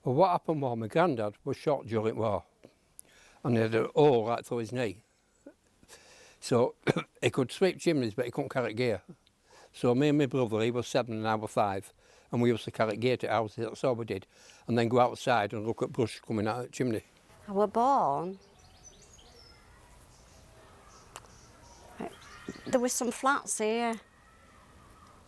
Well, what happened was my granddad was shot during war and he had a hole right through his knee. So he could sweep chimneys but he couldn't carry gear. So me and my brother, he was 7 and I was 5, and we used to carry gear to house, that's all we did. And then go outside and look at brush coming out of the chimney. I was born. There were some flats here.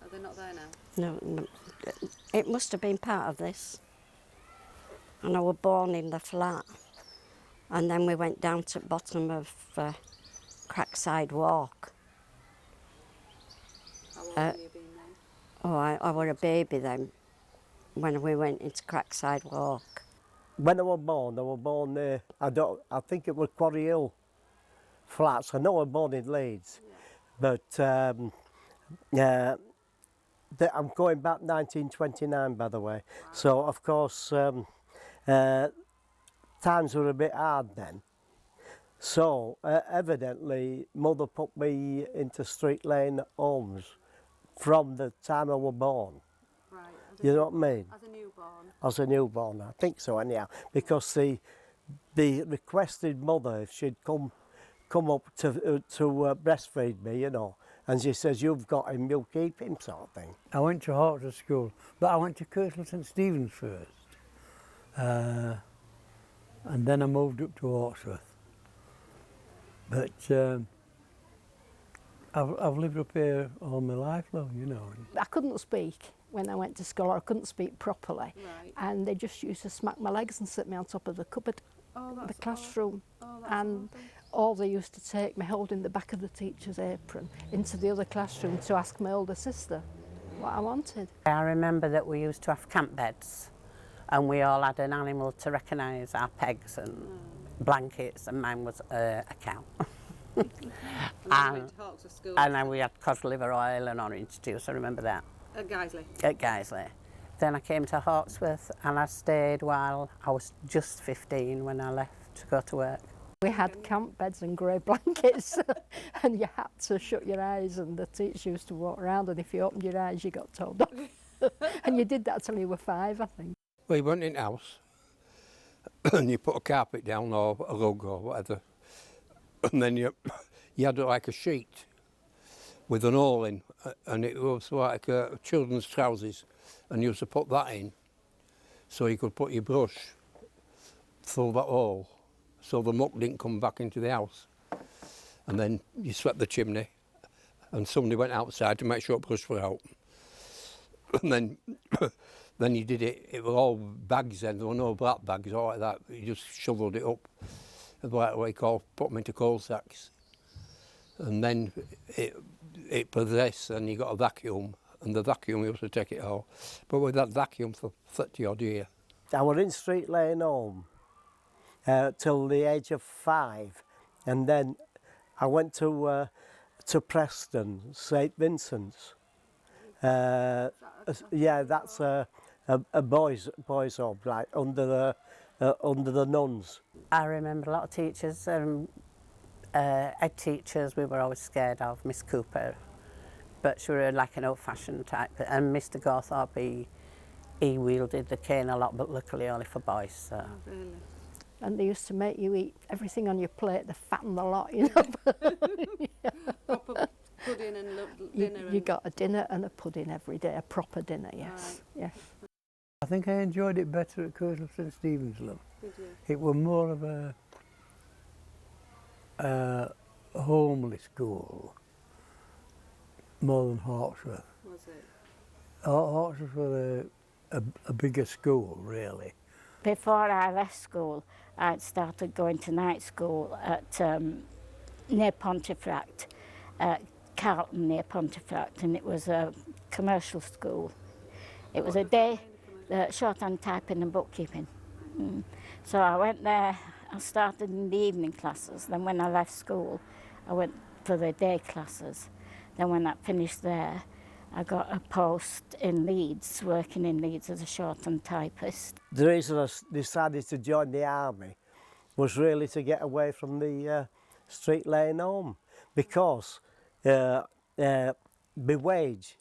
Are they not there now? No, it must have been part of this. And I was born in the flat. And then we went down to the bottom of Crackside Walk. How old have you been then? Oh, I was a baby then when we went into Crackside Walk. When I was born there. I think it was Quarry Hill Flats. I know I was born in Leeds, but I'm going back 1929, by the way. Wow. So of course times were a bit hard then. So evidently, Mother put me into Street Lane homes from the time I was born. Right. You know what I mean? As a newborn? As a newborn, I think so anyhow. Because the requested mother, if she'd come up to breastfeed me, you know, and she says, you've got him, you'll keep him, sort of thing. I went to Hawksworth School, but I went to Kirtle St Stephen's first. And then I moved up to Hawksworth. But I've lived up here all my life, though, you know. I couldn't speak when I went to school, or I couldn't speak properly. Right. And they just used to smack my legs and sit me on top of the cupboard, the classroom. And all they used to take me holding the back of the teacher's apron into the other classroom to ask my older sister what I wanted. I remember that we used to have camp beds and we all had an animal to recognise our pegs and blankets, and mine was a cow. And then we had cod liver oil and orange juice, I remember that. At Guiseley? At Guiseley. Then I came to Hawksworth and I stayed while I was just 15 when I left to go to work. We had camp beds and grey blankets and you had to shut your eyes, and the teacher used to walk around, and if you opened your eyes you got told off. And you did that till you were 5, I think. Well, you went in the house and you put a carpet down or a rug or whatever, and then you had like a sheet with an hole in, and it was like children's trousers, and you used to put that in so you could put your brush through that hole so the muck didn't come back into the house. And then you swept the chimney and somebody went outside to make sure the brush were out. And then you did it, it was all bags then, there were no black bags or like that, you just shoveled it up, like what you call, put them into coal sacks. And then it possessed, and you got a vacuum, and the vacuum used to take it all. But with that vacuum for 30 odd years. I was in Street Lane home till the age of 5, and then I went to Preston, St Vincent's. Yeah, that's a boys' home, like under the nuns. I remember a lot of teachers, head teachers we were always scared of, Miss Cooper, but she was like an old-fashioned type, and Mr Gawthorpe, he wielded the cane a lot, but luckily only for boys. So. Oh, really? And they used to make you eat everything on your plate, they fattened the lot, you know. Proper pudding and dinner. You got a dinner and a pudding every day, a proper dinner, yes. Right. Yes. I think I enjoyed it better at Kirtle St Stephen's, love. Did you? It was more of a homely school, more than Hawksworth. Was it? Hawksworth was a bigger school, really. Before I left school, I'd started going to night school at near Pontefract, Carlton near Pontefract, and it was a commercial school. It was a day, shorthand typing and bookkeeping. So I went there, I started in the evening classes, then when I left school, I went for the day classes. Then when I finished there, I got a post in Leeds, working in Leeds as a shorthand typist. The reason I decided to join the army was really to get away from the Street Lane home, because my wage,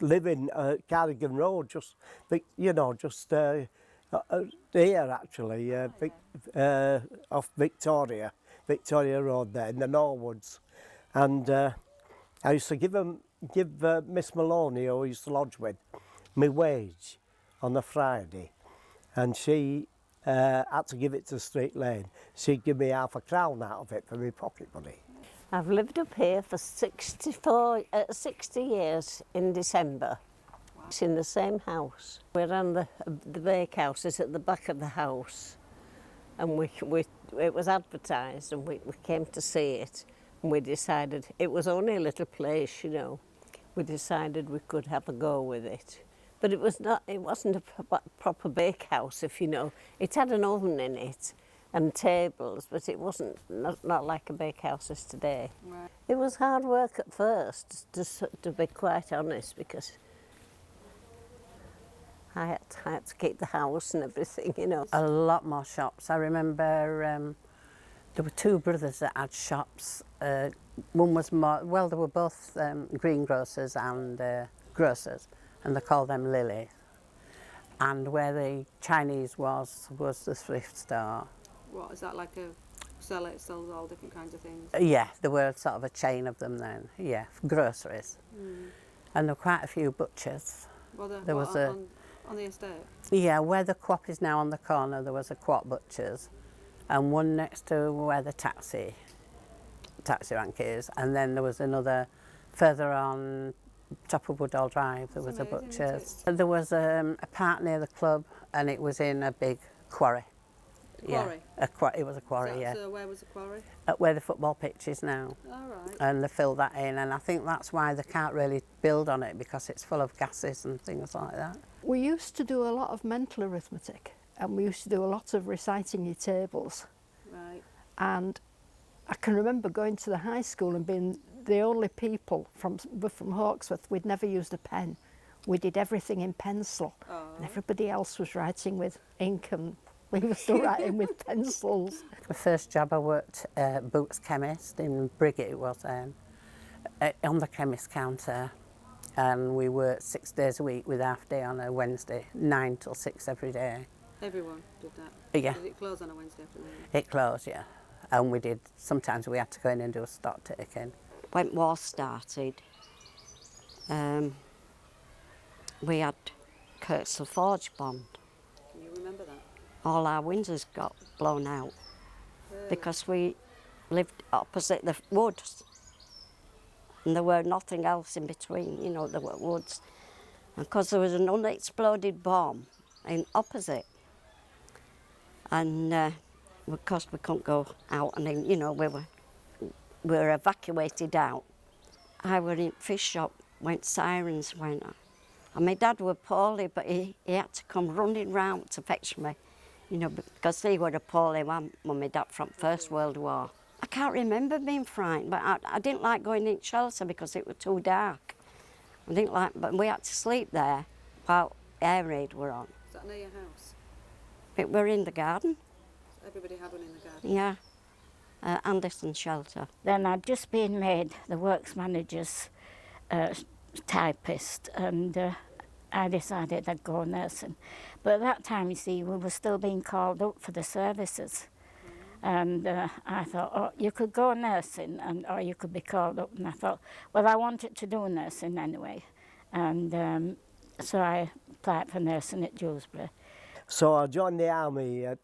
living at Cardigan Road, just, you know, just here actually, off Victoria Road there in the Norwoods. And I used to give Miss Maloney, who I used to lodge with, my wage on a Friday, and she had to give it to Street Lane. She'd give me £half a crown out of it for my pocket money. I've lived up here for 60 years in December. It's in the same house. We're on the bakehouse is at the back of the house, and it was advertised, and we came to see it, and we decided it was only a little place, you know. We decided we could have a go with it, but it wasn't a proper bakehouse, if you know. It had an oven in it and tables, but it wasn't not like a bakehouse is today. Right. It was hard work at first, to be quite honest, because I had to keep the house and everything, you know. A lot more shops. I remember there were two brothers that had shops. One was more, well, they were both greengrocers and grocers, and they called them Lily. And where the Chinese was the thrift store. What, is that like a seller that sells all different kinds of things? Yeah, there were sort of a chain of them then, yeah, groceries. And there were quite a few butchers. Well, There was a- on the estate? Yeah, where the Co-op is now on the corner, there was a Co-op butcher's, and one next to where the taxi rank is, and then there was another further on top of Woodall Drive, there was a amazing, butcher's. There was a park near the club, and it was in a big quarry. Quarry? Yeah, it was a quarry, yeah. So where was the quarry? At where the football pitch is now. All right. And they filled that in, and I think that's why they can't really build on it, because it's full of gases and things like that. We used to do a lot of mental arithmetic, and we used to do a lot of reciting your tables. Right. And I can remember going to the high school and being the only people from Hawksworth. We'd never used a pen. We did everything in pencil, and everybody else was writing with ink, and we were still writing with pencils. The first job I worked at Boots Chemist in Briggate it was on the chemist counter, and we worked 6 days a week with half day on a Wednesday, 9 till 6 every day. Everyone did that? Yeah. Did it close on a Wednesday afternoon? It closed, yeah. And sometimes we had to go in and do a stock taking. When war started, we had Kirksall Forge bombed. Can you remember that? All our windows got blown out because we lived opposite the woods, and there were nothing else in between, you know, there were woods. And because there was an unexploded bomb in opposite, and because we couldn't go out, and then, you know, we were evacuated out. I were in fish shop, sirens went. And my dad was poorly, but he had to come running round to fetch me, you know, because he was a poorly man when my dad from First World War. I can't remember being frightened, but I didn't like going in shelter because it was too dark. I didn't like, but we had to sleep there while air raid were on. Is that near your house? It were in the garden. Everybody had one in the garden? Yeah, Anderson shelter. Then I'd just been made the works manager's typist, and I decided I'd go nursing. But at that time, you see, we were still being called up for the services. And I thought, oh, you could go nursing, or you could be called up. And I thought, well, I wanted to do nursing anyway. And so I applied for nursing at Dewsbury. So I joined the army at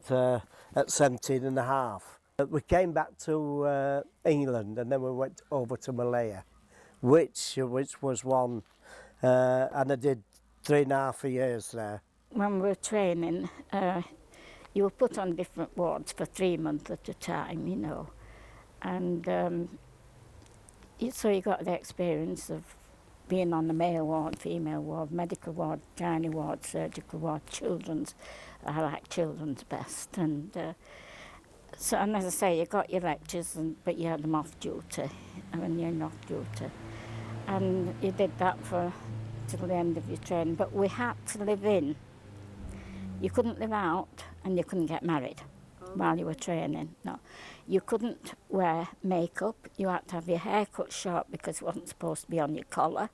17 and a half. We came back to England, and then we went over to Malaya, which was one, and I did 3.5 years there. When we were training, you were put on different wards for 3 months at a time, you know. And so you got the experience of being on the male ward, female ward, medical ward, gynae ward, surgical ward, children's. I like children's best. And so, and as I say, you got your lectures, but you had them off duty when you're off duty. And you did that till the end of your training. But we had to live in. You couldn't live out, and you couldn't get married while you were training. No, you couldn't wear makeup. You had to have your hair cut short because it wasn't supposed to be on your collar.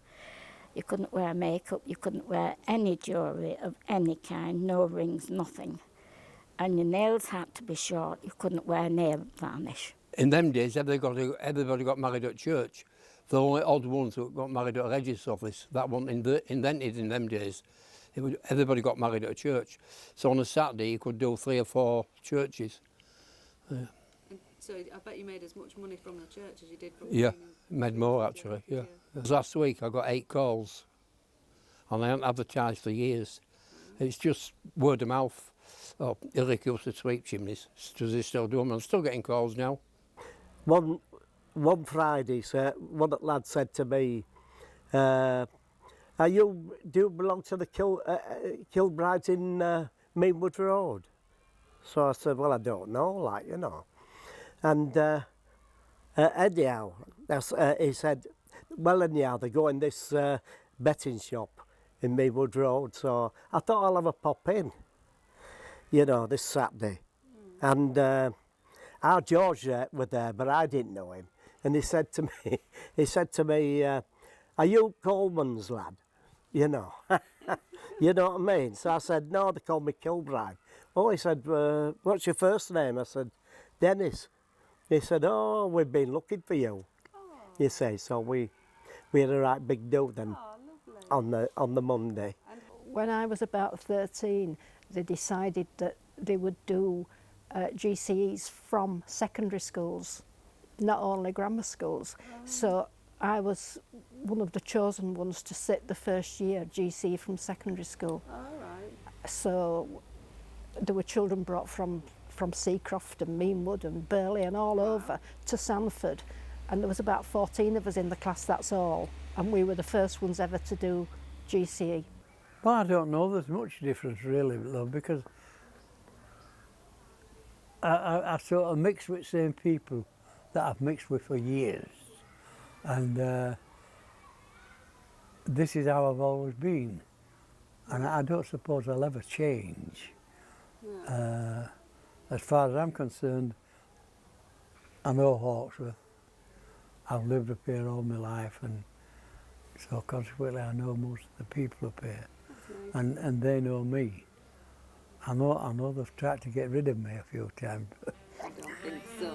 You couldn't wear makeup, you couldn't wear any jewellery of any kind, no rings, nothing. And your nails had to be short, you couldn't wear nail varnish. In them days, everybody got married at church. The only odd ones who got married at a register office, that wasn't invented in them days. Everybody got married at a church. So on a Saturday, you could do 3 or 4 churches. And so I bet you made as much money from the church as you did from Yeah, cleaning. made more actually, yeah. Last week I got 8 calls and I haven't advertised for years. It's just word of mouth. Oh, Eric used to sweep chimneys. Does he still do them? I'm still getting calls now. One Friday, one lad said to me, do you belong to the Kilbrides in Meanwood Road? So I said, well, I don't know, like, you know. And anyhow, he said, well, anyhow, they go in this betting shop in Meanwood Road. So I thought I'll have a pop in, you know, this Saturday. And our George were there, but I didn't know him. And he said to me, are you Coleman's lad? You know, you know what I mean? So I said, no, they call me Kilbride. Oh, he said, what's your first name? I said, Dennis. He said, oh, we've been looking for you. Oh. You say, so we had a right big do then on the Monday. When I was about 13, they decided that they would do GCEs from secondary schools, not only grammar schools. So I was one of the chosen ones to sit the first year GCE from secondary school. So there were children brought from Seacroft and Meanwood and Burley and all over to Sanford, and there was about 14 of us in the class, that's all, and we were the first ones ever to do GCE. Well, I don't know there's much difference really, though, because I sort of mix with the same people that I've mixed with for years, and this is how I've always been, and I don't suppose I'll ever change. As far as I'm concerned, I know Hawksworth. I've lived up here all my life, and so consequently I know most of the people up here, and they know me. I know they've tried to get rid of me a few times. I don't think so.